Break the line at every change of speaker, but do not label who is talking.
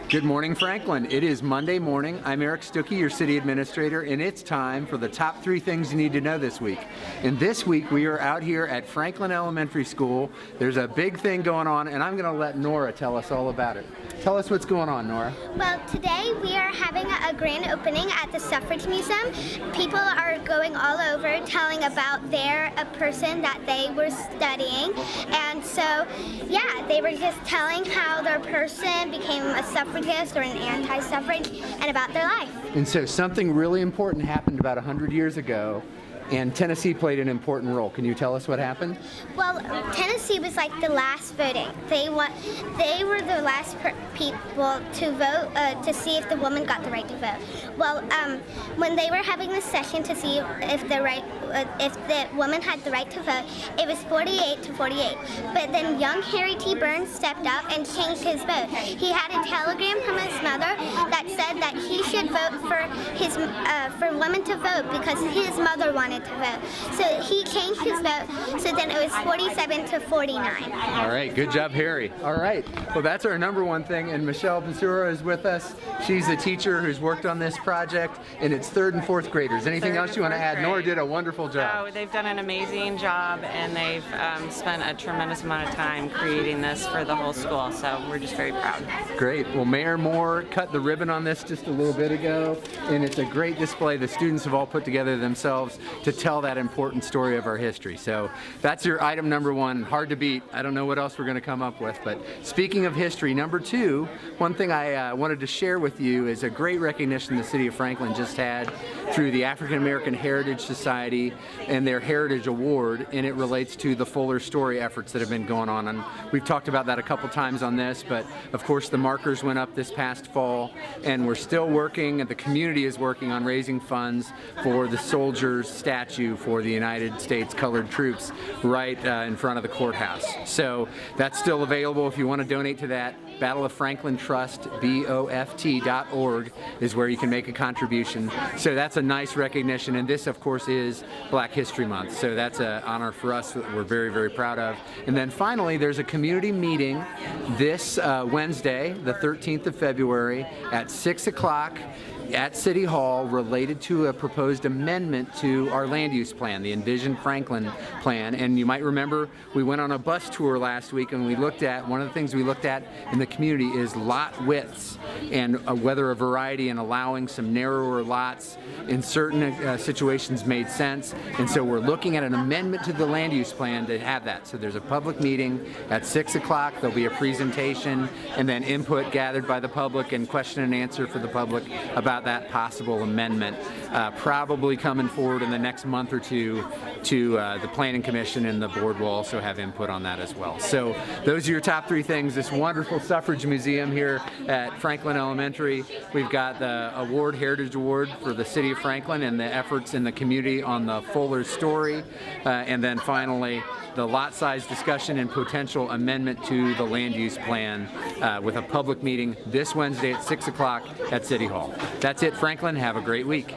Good morning, Franklin. It is Monday morning. I'm Eric Stuckey, your city administrator, and it's time for the top 3 things you need to know this week. And this week we are out here at Franklin Elementary School. There's a big thing going on, and I'm going to let Nora tell us all about it. Tell us what's going on, Nora.
Well, today we are having a grand opening at the Suffrage Museum. People are going all over telling about a person that they were studying. And so, yeah, they were just telling how their person became a suffragist or an anti-suffrage and about their life.
And so something really important happened about 100 years ago, and Tennessee played an important role. Can you tell us what happened?
Well, Tennessee was like the last voting. They were the last people to vote to see if the woman got the right to vote. Well, when they were having this session to see if the woman had the right to vote, it was 48 to 48. But then young Harry T. Burns stepped up and changed his vote. He had a telegram from his mother that said that he should vote for women to vote because his mother wanted to vote. So he changed his vote, so then it was 47 to 49.
All right, good job, Harry. All right, well, that's our number one thing, and Michelle Basura is with us. She's a teacher who's worked on this project, and it's 3rd and 4th graders. Anything else you want to add? Nora did a wonderful job.
Oh, they've done an amazing job, and they've spent a tremendous amount of time creating this for the whole school, so we're just very proud.
Great. Well, Mayor Moore cut the ribbon on this just a little bit ago, and it's a great display. The students have all put together themselves to tell that important story of our history. So that's your item number 1, hard to beat. I don't know what else we're going to come up with, but speaking of history, number 2, one thing I wanted to share with you is a great recognition the city of Franklin just had through the African American Heritage Society and their Heritage Award, and it relates to the Fuller Story efforts that have been going on. And we've talked about that a couple times on this, but of course the markers went up this past fall, and we're still working, and the community is working on raising funds for the soldiers' statue for the United States Colored Troops right in front of the courthouse. So that's still available if you want to donate to that. Battle of Franklin Trust, BOFT.org is where you can make a contribution. So that's a nice recognition, and this of course is Black History Month, so that's an honor for us that we're very, very proud of. And then finally, there's a community meeting this Wednesday, the 13th of February at 6 o'clock at City Hall related to a proposed amendment to our land use plan, the Envision Franklin plan. And you might remember we went on a bus tour last week, and one of the things we looked at in the community is lot widths and whether a variety and allowing some narrower lots in certain situations made sense. And so we're looking at an amendment to the land use plan to have that. So there's a public meeting at 6 o'clock. There'll be a presentation and then input gathered by the public and question and answer for the public about that possible amendment, probably coming forward in the next month or two to the Planning Commission, and the board will also have input on that as well. So those are your top 3 things. This wonderful suffrage museum here at Franklin Elementary. We've got the Heritage Award for the city of Franklin and the efforts in the community on the Fuller Story, and then finally the lot size discussion and potential amendment to the land use plan with a public meeting this Wednesday at 6 o'clock at City Hall. That's it, Franklin. Have a great week.